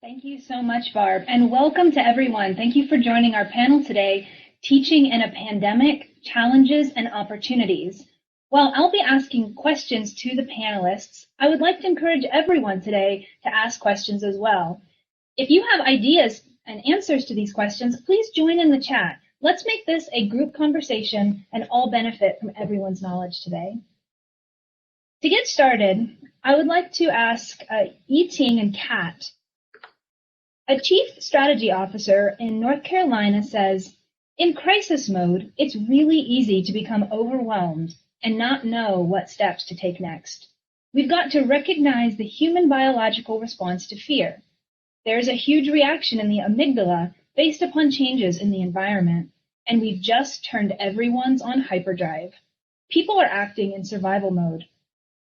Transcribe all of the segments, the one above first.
Thank you so much, Barb, and welcome to everyone. Thank you for joining our panel today, Teaching in a Pandemic, Challenges and Opportunities. While I'll be asking questions to the panelists, I would like to encourage everyone today to ask questions as well. If you have ideas and answers to these questions, please join in the chat. Let's make this a group conversation and all benefit from everyone's knowledge today. To get started, I would like to ask Yi Ting and Kat. A chief strategy officer in North Carolina says, in crisis mode, it's really easy to become overwhelmed and not know what steps to take next. We've got to recognize the human biological response to fear. There is a huge reaction in the amygdala based upon changes in the environment, and we've just turned everyone's on hyperdrive. People are acting in survival mode.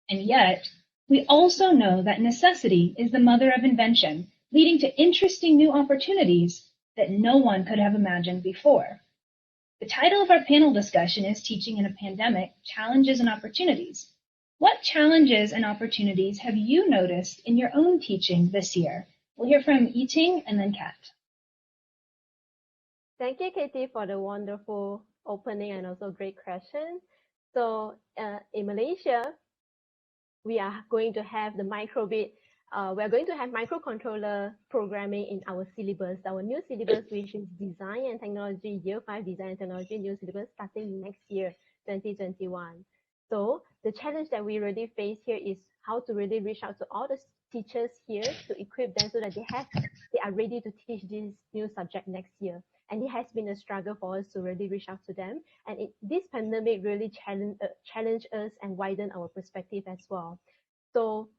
And yet, we also know that necessity is the mother of invention, leading to interesting new opportunities that no one could have imagined before. The title of our panel discussion is Teaching in a Pandemic, Challenges and Opportunities. What challenges and opportunities have you noticed in your own teaching this year? We'll hear from Yi Ting and then Kat. Thank you, Katie, for the wonderful opening and also great question. So in Malaysia, we are going to have the microbit. We are going to have microcontroller programming in our syllabus, our new syllabus, which is Design and Technology, Year 5 Design and Technology new syllabus starting next year, 2021. So the challenge that we really face here is how to really reach out to all the teachers here to equip them so that they are ready to teach this new subject next year. And it has been a struggle for us to really reach out to them. And this pandemic really challenged us and widened our perspective as well. So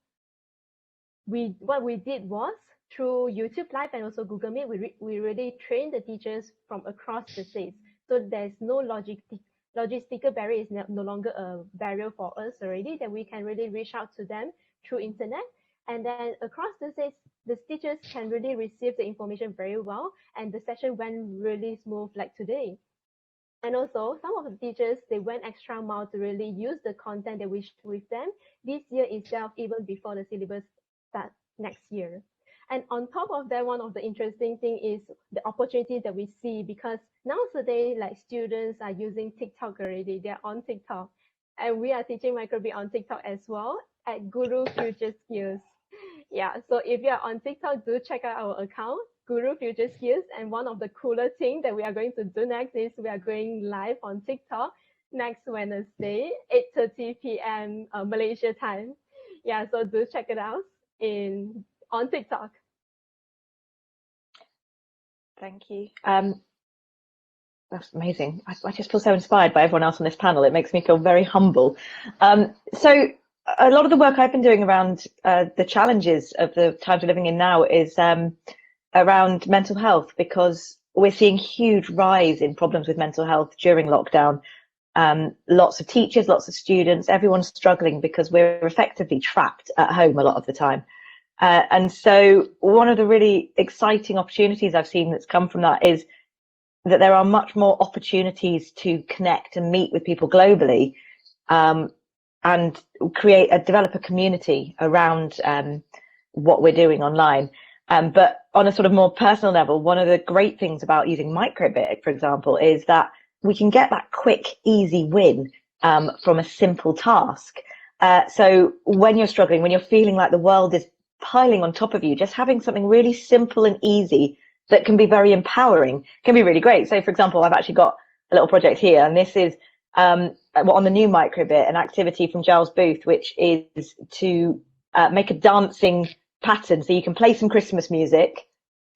what we did was through YouTube Live and also Google Meet, we really trained the teachers from across the states. So there's no logistical barrier is no longer a barrier for us already, that we can really reach out to them through internet. And then across the states, the teachers can really receive the information very well. And the session went really smooth like today. And also some of the teachers, they went extra mile to really use the content that we shared with them this year itself, even before the syllabus start next year. And on top of that, one of the interesting thing is the opportunities that we see, because nowadays, like students are using TikTok already, they're on TikTok. And we are teaching microbit on TikTok as well at Guru Future Skills. Yeah, so if you're on TikTok, do check out our account, Guru Future Skills. And one of the cooler things that we are going to do next is we are going live on TikTok next Wednesday, 8:30 p.m. Malaysia time. Yeah, so do check it out on TikTok. Thank you. That's amazing. I just feel so inspired by everyone else on this panel. It makes me feel very humble. So a lot of the work I've been doing around the challenges of the times we're living in now is around mental health, because we're seeing huge rise in problems with mental health during lockdown. Lots of teachers, lots of students, everyone's struggling because we're effectively trapped at home a lot of the time. And so one of the really exciting opportunities I've seen that's come from that is that there are much more opportunities to connect and meet with people globally, and develop a community around what we're doing online. But on a sort of more personal level, one of the great things about using microbit, for example, is that we can get that quick, easy win from a simple task. So when you're struggling, when you're feeling like the world is piling on top of you, just having something really simple and easy that can be very empowering can be really great. So for example, I've actually got a little project here, and this is on the new microbit, an activity from Giles Booth, which is to make a dancing pattern. So you can play some Christmas music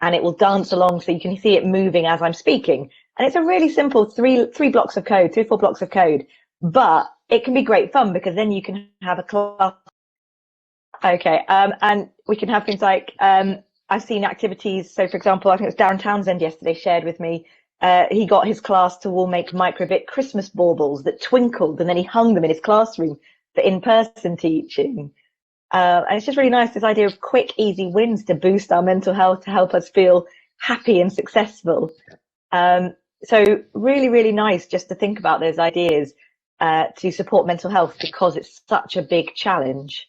and it will dance along, so you can see it moving as I'm speaking. And it's a really simple three, 4 blocks of code, but it can be great fun because then you can have a class. Okay, and we can have things like, I've seen activities. So for example, I think it was Darren Townsend yesterday shared with me, he got his class to all make microbit Christmas baubles that twinkled, and then he hung them in his classroom for in-person teaching. And it's just really nice, this idea of quick, easy wins to boost our mental health, to help us feel happy and successful. So really, really nice just to think about those ideas to support mental health, because it's such a big challenge.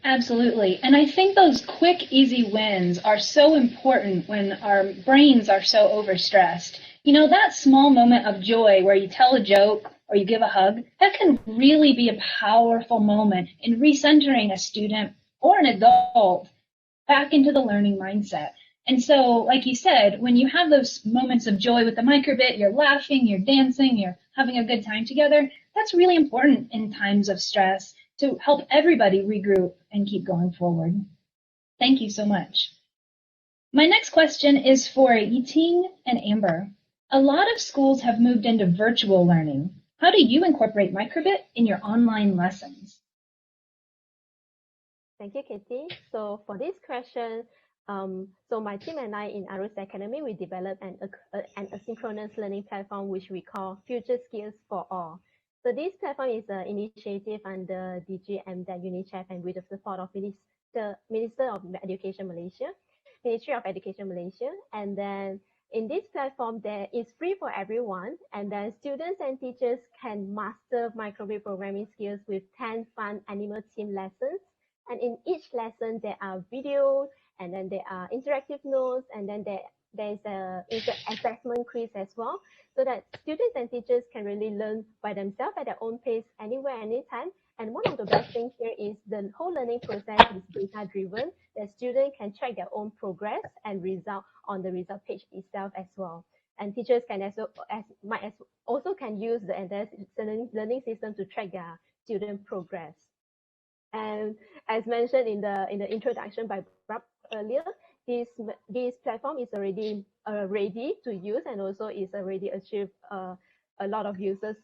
Absolutely. And I think those quick, easy wins are so important when our brains are so overstressed. You know, that small moment of joy where you tell a joke or you give a hug, that can really be a powerful moment in recentering a student or an adult back into the learning mindset. And so, like you said, when you have those moments of joy with the microbit, you're laughing, you're dancing, you're having a good time together, that's really important in times of stress to help everybody regroup and keep going forward. Thank you so much. My next question is for Yi Thing and Amber. A lot of schools have moved into virtual learning. How do you incorporate microbit in your online lessons? Thank you, Katie. So for this question, so my team and I in Arus Academy, we developed an asynchronous learning platform, which we call Future Skills for All. So this platform is an initiative under DG MDEC UNICEF and with the support of the Minister of Education Malaysia, Ministry of Education Malaysia. And then in this platform, there is free for everyone. And then students and teachers can master microbit programming skills with 10 fun animal theme lessons. And in each lesson, there are videos, and then there are interactive notes, and then there's an assessment quiz as well, so that students and teachers can really learn by themselves at their own pace, anywhere, anytime. And one of the best things here is the whole learning process is data-driven. The student can track their own progress and result on the result page itself as well. And teachers can also can use the entire learning system to track their student progress. And as mentioned in the introduction by Rob earlier, this platform is already ready to use, and also is already achieved a lot of users.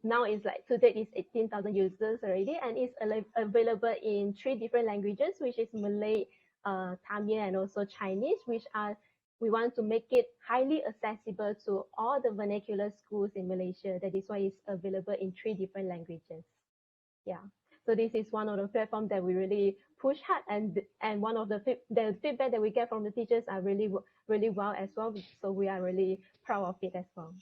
Now it's like to date is 18,000 users already, and it's available in 3 different languages, which is Malay, Tamil, and also Chinese, we want to make it highly accessible to all the vernacular schools in Malaysia. That is why it's available in 3 different languages. Yeah. So this is one of the platforms that we really push hard, and one of the feedback that we get from the teachers are really well as well. So we are really proud of it as well.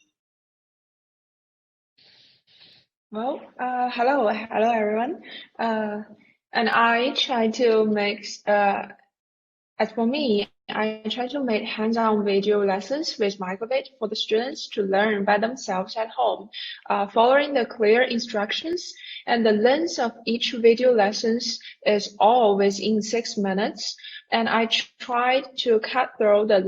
Well, hello everyone. And I try to make, as for me, I try to make hands-on video lessons with microbit for the students to learn by themselves at home, following the clear instructions. And the length of each video lessons is all within 6 minutes. And I tried to cut through the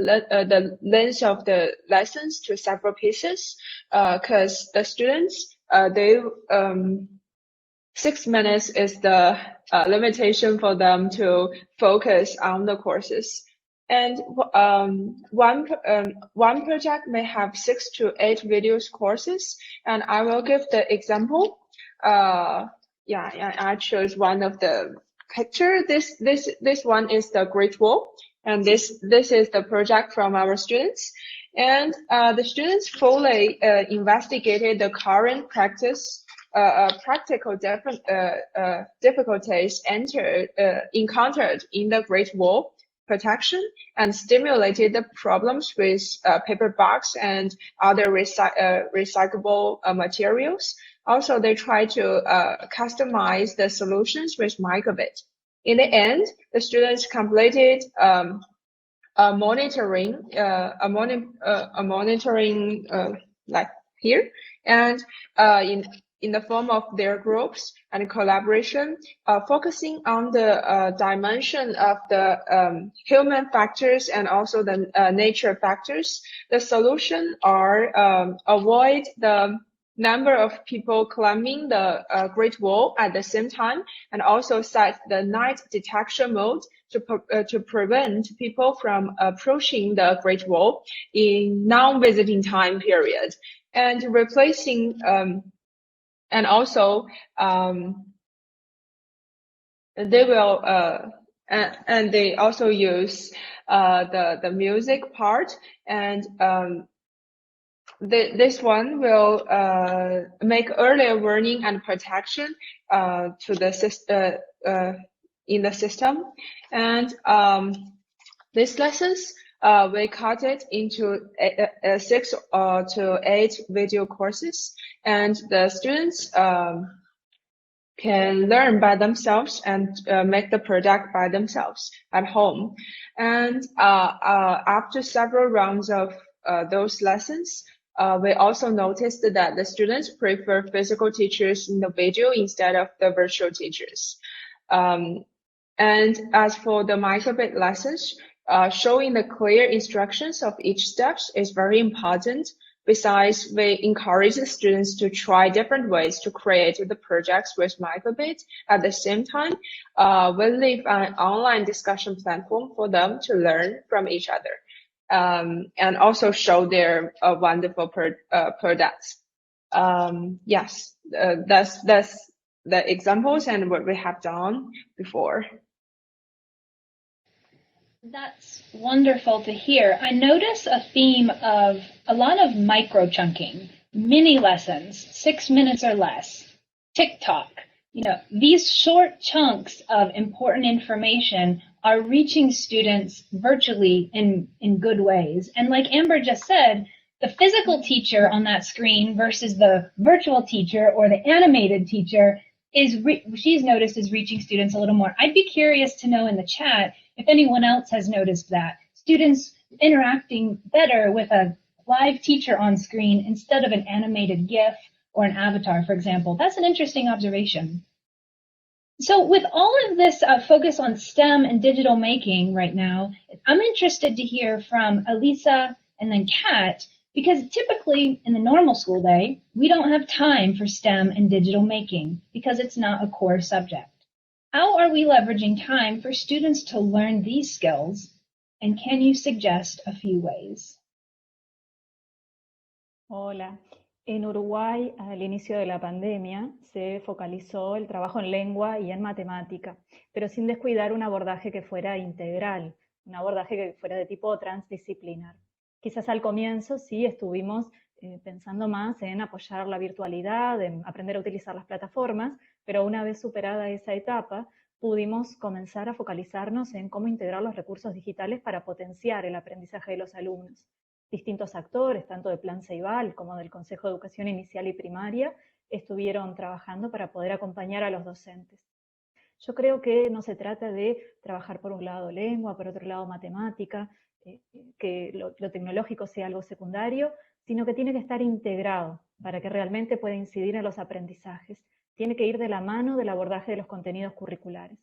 length of the lessons to several pieces, because the students, 6 minutes is the limitation for them to focus on the courses. And one project may have 6 to 8 videos courses, and I will give the example. I chose one of the picture. This one is the Great Wall, and this is the project from our students. And the students fully investigated the current practical difficulties encountered in the Great Wall protection, and stimulated the problems with paper box and other recyclable materials. Also, they try to customize the solutions with microbit. In the end, the students completed a monitoring like here, and in the form of their groups and collaboration, focusing on the dimension of the human factors and also the nature factors. The solution are avoid the number of people climbing the Great Wall at the same time, and also set the night detection mode to prevent people from approaching the Great Wall in non-visiting time period, and replacing and also they will and they also use the music part, and this one will make earlier warning and protection to the in the system. And these lessons we cut it into 6 to 8 video courses, and the students can learn by themselves and make the product by themselves at home. And after several rounds of those lessons, we also noticed that the students prefer physical teachers in the video instead of the virtual teachers. And as for the microbit lessons, showing the clear instructions of each steps is very important. Besides, we encourage the students to try different ways to create the projects with microbit. At the same time, we leave an online discussion platform for them to learn from each other, and also show their wonderful products. Yes, that's the examples and what we have done before. That's wonderful to hear. I notice a theme of a lot of micro chunking, mini lessons, 6 minutes or less, TikTok. You know, these short chunks of important information are reaching students virtually in good ways. And like Amber just said, the physical teacher on that screen versus the virtual teacher or the animated teacher she's noticed is reaching students a little more. I'd be curious to know in the chat if anyone else has noticed that. Students interacting better with a live teacher on screen instead of an animated GIF or an avatar, for example. That's an interesting observation. So with all of this focus on STEM and digital making right now, I'm interested to hear from Elisa and then Kat, because typically in the normal school day, we don't have time for STEM and digital making because it's not a core subject. How are we leveraging time for students to learn these skills? And can you suggest a few ways? Hola. En Uruguay, al inicio de la pandemia, se focalizó el trabajo en lengua y en matemática, pero sin descuidar un abordaje que fuera integral, un abordaje que fuera de tipo transdisciplinar. Quizás al comienzo sí estuvimos pensando más en apoyar la virtualidad, en aprender a utilizar las plataformas, pero una vez superada esa etapa, pudimos comenzar a focalizarnos en cómo integrar los recursos digitales para potenciar el aprendizaje de los alumnos. Distintos actores, tanto de Plan Ceibal como del Consejo de Educación Inicial y Primaria, estuvieron trabajando para poder acompañar a los docentes. Yo creo que no se trata de trabajar por un lado lengua, por otro lado matemática, que lo tecnológico sea algo secundario, sino que tiene que estar integrado para que realmente pueda incidir en los aprendizajes. Tiene que ir de la mano del abordaje de los contenidos curriculares.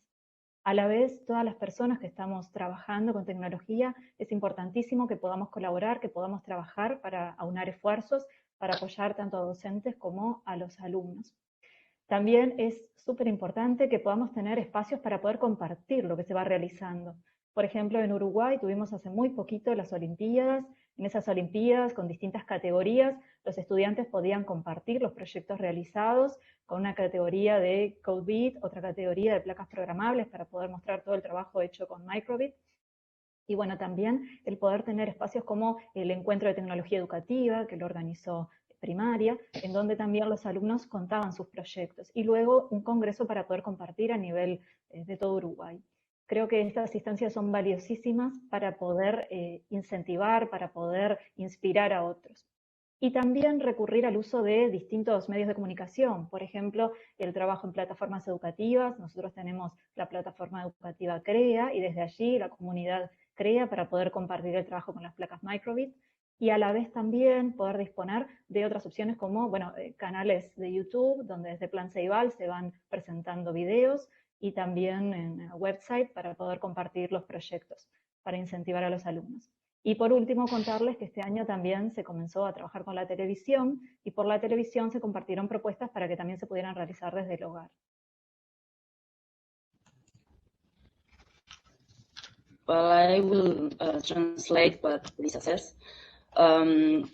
A la vez, todas las personas que estamos trabajando con tecnología, es importantísimo que podamos colaborar, que podamos trabajar para aunar esfuerzos, para apoyar tanto a docentes como a los alumnos. También es súper importante que podamos tener espacios para poder compartir lo que se va realizando. Por ejemplo, en Uruguay tuvimos hace muy poquito las Olimpiadas. En esas Olimpiadas, con distintas categorías, los estudiantes podían compartir los proyectos realizados con una categoría de CodeBit, otra categoría de placas programables para poder mostrar todo el trabajo hecho con Microbit. Y bueno, también el poder tener espacios como el encuentro de tecnología educativa, que lo organizó Primaria, en donde también los alumnos contaban sus proyectos. Y luego un congreso para poder compartir a nivel de todo Uruguay. Creo que estas instancias son valiosísimas para poder incentivar, para poder inspirar a otros. Y también recurrir al uso de distintos medios de comunicación. Por ejemplo, el trabajo en plataformas educativas. Nosotros tenemos la plataforma educativa CREA y desde allí la comunidad CREA para poder compartir el trabajo con las placas Microbit. Y a la vez también poder disponer de otras opciones como canales de YouTube, donde desde Plan Ceibal se van presentando videos, y también en el website para poder compartir los proyectos, para incentivar a los alumnos. Y por último, contarles que este año también se comenzó a trabajar con la televisión, y por la televisión se compartieron propuestas para que también se pudieran realizar desde el hogar. Well, I will translate what Lisa says. In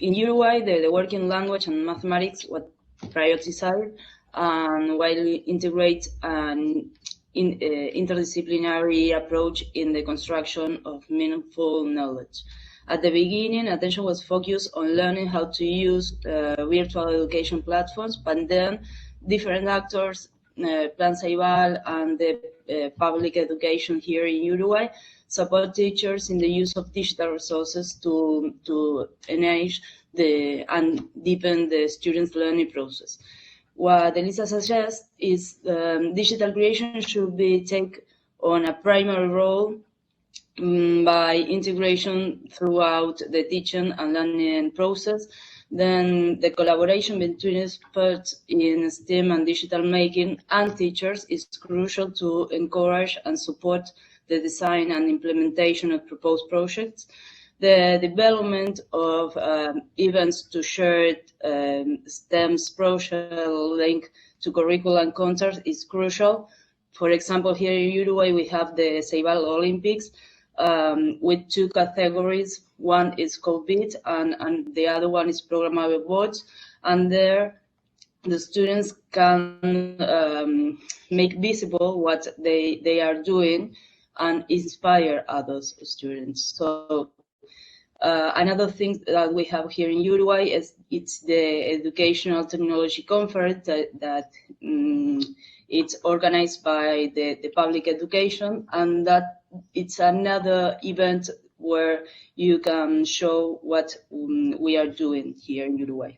Uruguay, the working language and mathematics were prioritized, and while integrate an interdisciplinary approach in the construction of meaningful knowledge. At the beginning, attention was focused on learning how to use virtual education platforms, but then different actors, Plan Ceibal and the public education here in Uruguay, support teachers in the use of digital resources to enhance and deepen the students' learning process. what Elisa suggests is digital creation should be take on a primary role by integration throughout the teaching and learning process. Then the collaboration between experts in STEM and digital making and teachers is crucial to encourage and support the design and implementation of proposed projects. The development of events to share STEM's project link to curriculum content is crucial. For example, here in Uruguay, we have the Ceibal Olympics with two categories. One is COVID and the other one is programmable boards. And there, the students can make visible what they are doing and inspire other students. So another thing that we have here in Uruguay is it's the Educational Technology Conference that it's organized by the public education, and that it's another event where you can show what we are doing here in Uruguay.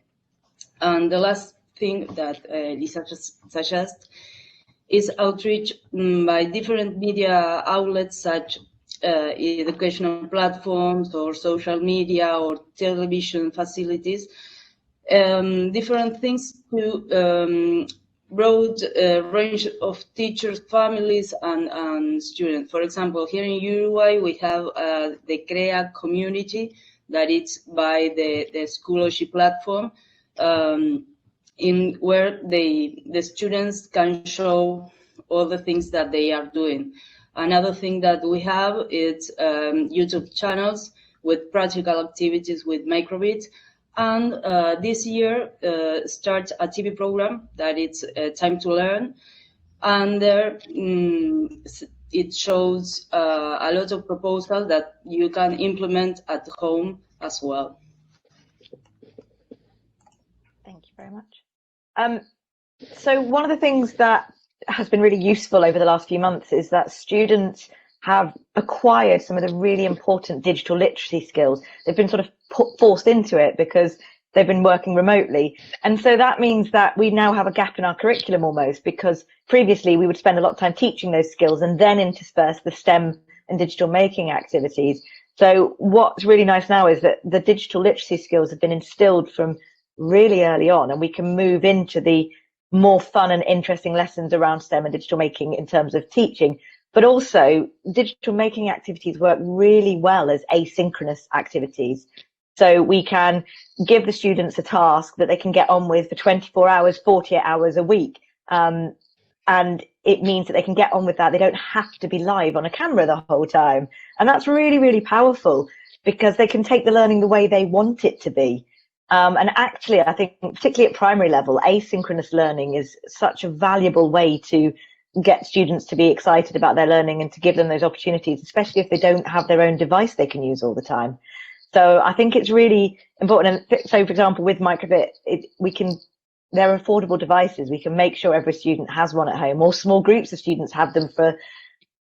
And the last thing that Lisa suggests is outreach by different media outlets such educational platforms or social media or television facilities, different things to broad range of teachers, families, and students. For example, here in Uruguay, we have the CREA community that it's by the Schoology platform, in where the students can show all the things that they are doing. Another thing that we have is YouTube channels with practical activities with microbits. And this year starts a TV program that it's Time to Learn. And there it shows a lot of proposals that you can implement at home as well. Thank you very much. So one of the things that has been really useful over the last few months is that students have acquired some of the really important digital literacy skills. They've been sort of forced into it because they've been working remotely. And so that means that we now have a gap in our curriculum almost, because previously we would spend a lot of time teaching those skills and then intersperse the STEM and digital making activities. So what's really nice now is that the digital literacy skills have been instilled from really early on, and we can move into the more fun and interesting lessons around STEM and digital making in terms of teaching. But also, digital making activities work really well as asynchronous activities. So we can give the students a task that they can get on with for 24 hours, 48 hours a week. And it means that they can get on with that. They don't have to be live on a camera the whole time. And that's really, really powerful because they can take the learning the way they want it to be. And actually, I think particularly at primary level, asynchronous learning is such a valuable way to get students to be excited about their learning and to give them those opportunities, especially if they don't have their own device they can use all the time. So I think it's really important. And so, for example, with Microbit, they're affordable devices. We can make sure every student has one at home, or small groups of students have them for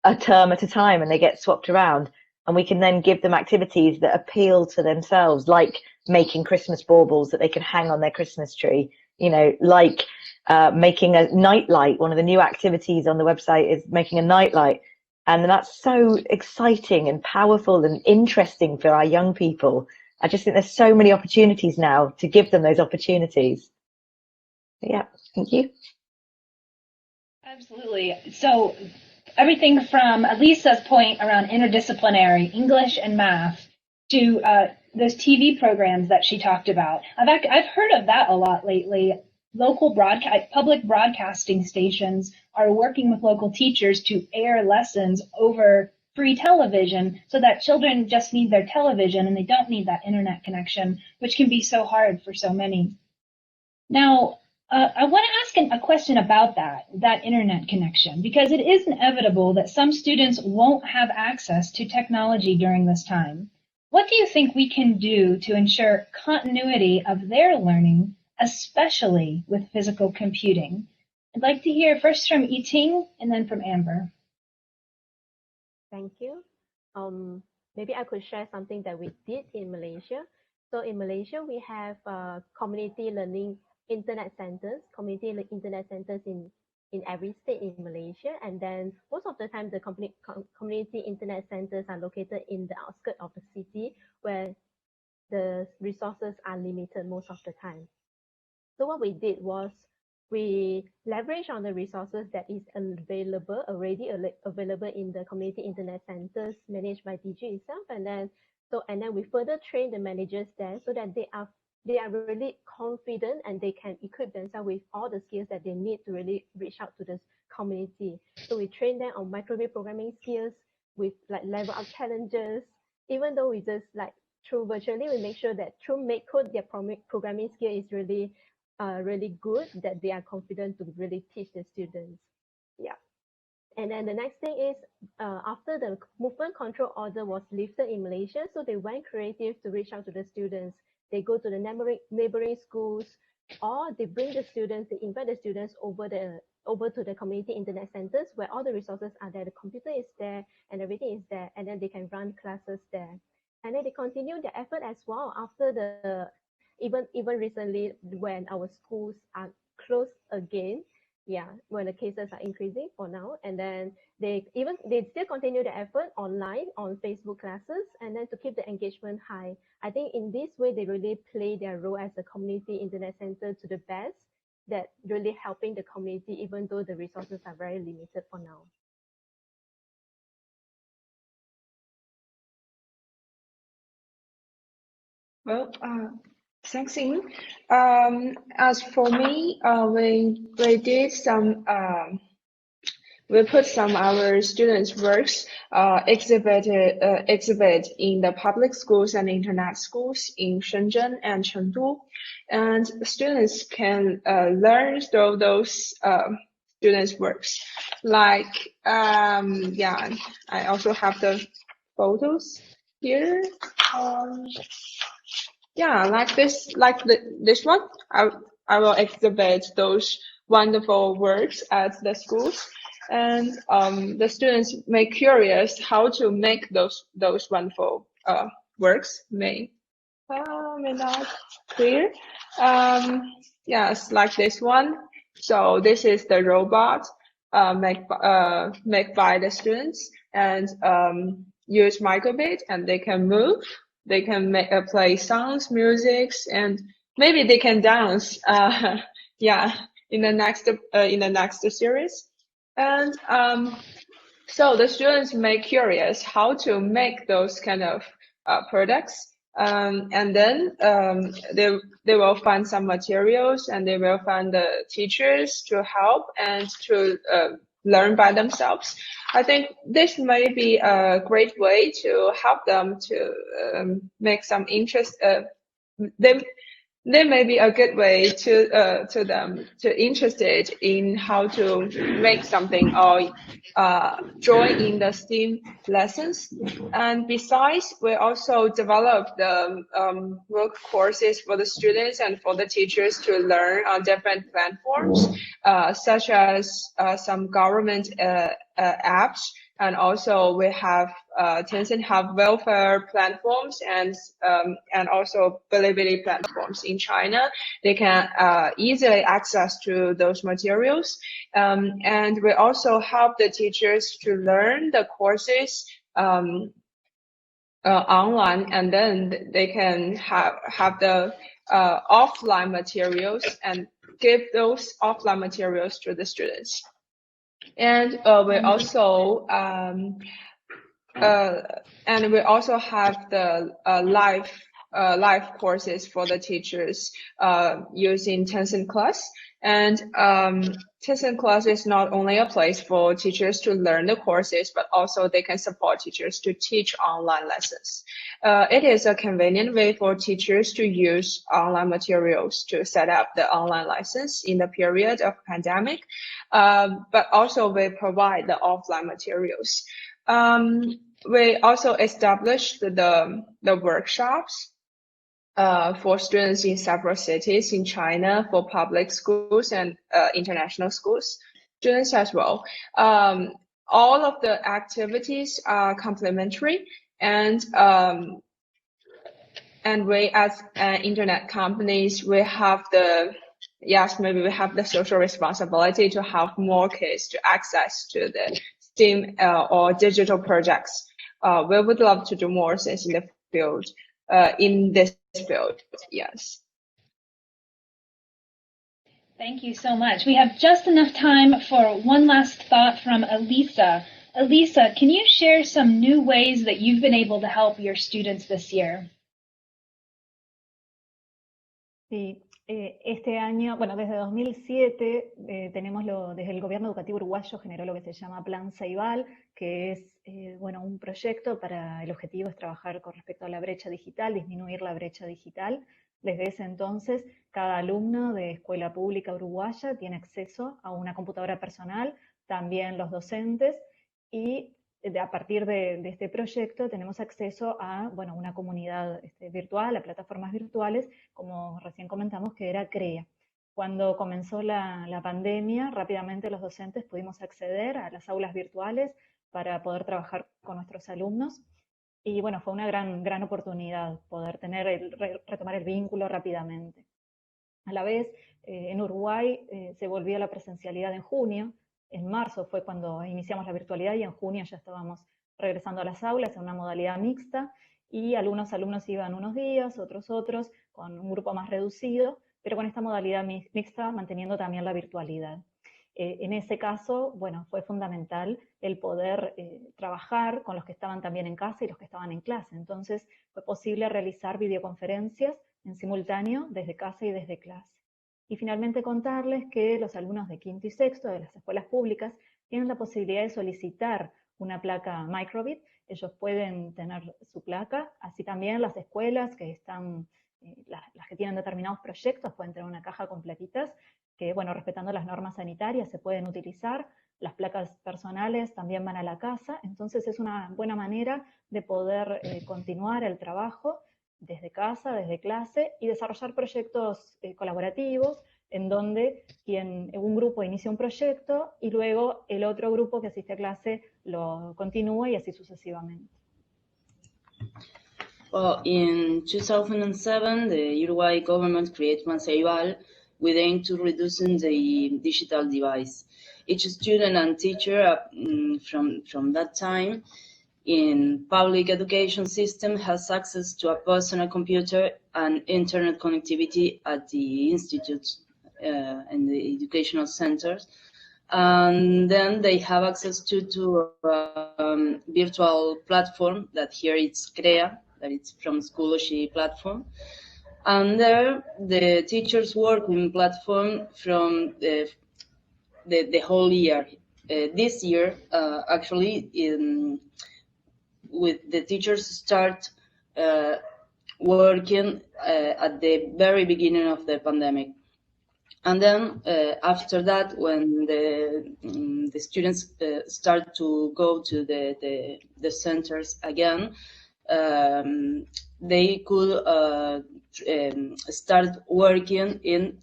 a term at a time and they get swapped around. And we can then give them activities that appeal to themselves, like making Christmas baubles that they can hang on their Christmas tree, like making a nightlight. One of the new activities on the website is making a nightlight. And that's so exciting and powerful and interesting for our young people. I just think there's so many opportunities now to give them those opportunities. Yeah, thank you. Absolutely. So everything from Elisa's point around interdisciplinary English and math to those TV programs that she talked about. I've heard of that a lot lately. Local public broadcasting stations are working with local teachers to air lessons over free television so that children just need their television and they don't need that internet connection, which can be so hard for so many. Now, I want to ask a question about that internet connection, because it is inevitable that some students won't have access to technology during this time. What do you think we can do to ensure continuity of their learning, especially with physical computing? I'd like to hear first from Yi Thing and then from Amber. Thank you. Maybe I could share something that we did in Malaysia. So in Malaysia, we have community learning internet centers, community internet centers in every state in Malaysia. And then most of the time, the community internet centers are located in the outskirts of the city, where the resources are limited most of the time. So what we did was we leveraged on the resources that is already available in the community internet centers managed by DG itself, and then we further train the managers there so that they are really confident and they can equip themselves with all the skills that they need to really reach out to this community. So we train them on microbit programming skills with like level up challenges. Even though we just like through virtually, we make sure that through MakeCode, their programming skill is really good, that they are confident to really teach the students. Yeah. And then the next thing is after the movement control order was lifted in Malaysia, so they went creative to reach out to the students. They go to the neighboring schools, or they bring the students, they invite the students over to the community internet centers where all the resources are there, the computer is there and everything is there, and then they can run classes there. And then they continue their effort as well after the even recently when our schools are closed again, yeah, when the cases are increasing for now, and then they still continue the effort online on Facebook classes, and then to keep the engagement high. I think in this way they really play their role as a community internet center to the best, that really helping the community even though the resources are very limited for now. Well, thanks, Ying. As for me, we did some we put some of our students' works exhibit in the public schools and internet schools in Shenzhen and Chengdu, and students can learn through those students' works. Like yeah, I also have the photos here. Yeah, like this one, I will exhibit those wonderful works at the schools, and the students make curious how to make those wonderful works. May not clear. Yes, like this one. So this is the robot made by the students, and use microbit, and they can move. They can play songs, musics, and maybe they can dance. Yeah, in the next series. And so the students make curious how to make those kind of products. And then they will find some materials, and they will find the teachers to help and to learn by themselves. I think this may be a great way to help them to make some interest. They may be a good way to them to interested in how to make something or join in the STEAM lessons. And besides, we also develop the work courses for the students and for the teachers to learn on different platforms, such as some government apps. And also we have Tencent have welfare platforms and also Bilibili platforms in China. They can easily access to those materials. And we also help the teachers to learn the courses online, and then they can have the offline materials and give those offline materials to the students. And we also have the live courses for the teachers using Tencent Class. And Tencent Class is not only a place for teachers to learn the courses, but also they can support teachers to teach online lessons. It is a convenient way for teachers to use online materials to set up the online lessons in the period of pandemic, but also we provide the offline materials. We also established the workshops for students in several cities in China for public schools and international schools students as well. All of the activities are complementary, and we as internet companies, we have the yes, maybe we have the social responsibility to have more kids to access to the STEAM or digital projects. We would love to do more things in the field, in this field, yes. Thank you so much. We have just enough time for one last thought from Elisa. Elisa, can you share some new ways that you've been able to help your students this year? Sí, este año, bueno, desde 2007 desde el gobierno educativo uruguayo generó lo que se llama Plan Ceibal, que es bueno, un proyecto para el objetivo es trabajar con respecto a la brecha digital, disminuir la brecha digital. Desde ese entonces, cada alumno de escuela pública uruguaya tiene acceso a una computadora personal, también los docentes, y a partir de este proyecto tenemos acceso a bueno, una comunidad virtual, a plataformas virtuales, como recién comentamos, que era CREA. Cuando comenzó la pandemia, rápidamente los docentes pudimos acceder a las aulas virtuales para poder trabajar con nuestros alumnos. Y bueno, fue una gran oportunidad poder retomar el vínculo rápidamente. A la vez, en Uruguay se volvió a la presencialidad en junio. En marzo fue cuando iniciamos la virtualidad y en junio ya estábamos regresando a las aulas en una modalidad mixta y algunos alumnos iban unos días, otros, con un grupo más reducido, pero con esta modalidad mixta manteniendo también la virtualidad. En ese caso, bueno, fue fundamental el poder trabajar con los que estaban también en casa y los que estaban en clase. Entonces fue posible realizar videoconferencias en simultáneo desde casa y desde clase. Y finalmente contarles que los alumnos de quinto y sexto de las escuelas públicas tienen la posibilidad de solicitar una placa microbit. Ellos pueden tener su placa, así también las escuelas que están, las que tienen determinados proyectos pueden tener una caja con plaquitas que, bueno, respetando las normas sanitarias se pueden utilizar. Las placas personales también van a la casa, entonces es una buena manera de poder continuar el trabajo desde casa, desde clase, y desarrollar proyectos colaborativos en donde un grupo inicia un proyecto y luego el otro grupo que asiste a clase lo continúa y así sucesivamente. Well, in 2007, the Uruguay government created Plan Ceibal with aim to reducing the digital device. Each student and teacher from that time in public education system has access to a personal computer and internet connectivity at the institutes and the educational centers. And then they have access to a virtual platform that here it's CREA, that it's from Schoology platform. And there the teachers work in platform from the whole year. This year, actually, with the teachers start working at the very beginning of the pandemic. And then after that, when the students start to go to the centers again, they could start working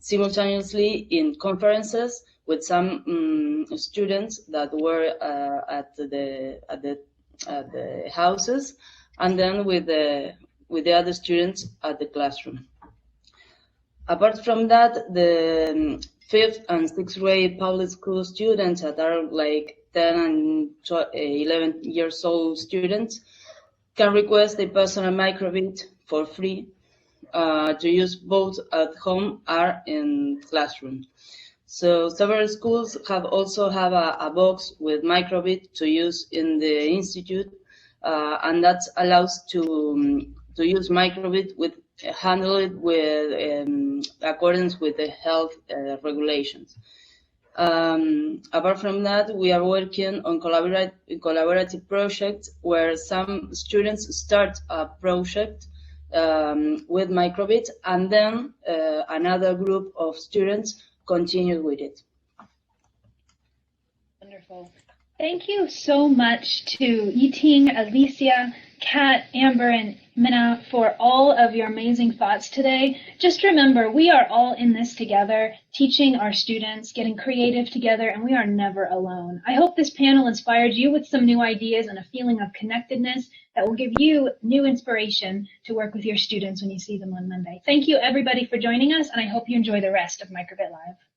simultaneously in conferences with some students that were at the houses, and then with the other students at the classroom. Apart from that, the 5th and 6th grade public school students that are like 10 and 11 years old students can request a personal microbit for free to use both at home or in classroom. So several schools also have a box with microbit to use in the institute, and that allows to use microbit handle it with accordance with the health regulations. Apart from that, we are working on collaborative projects where some students start a project with microbit, and then another group of students continue with it. Wonderful. Thank you so much to Yi Thing, Alicia, Kat, Amber, and Minna for all of your amazing thoughts today. Just remember, we are all in this together, teaching our students, getting creative together, and we are never alone. I hope this panel inspired you with some new ideas and a feeling of connectedness that will give you new inspiration to work with your students when you see them on Monday. Thank you, everybody, for joining us, and I hope you enjoy the rest of Microbit Live.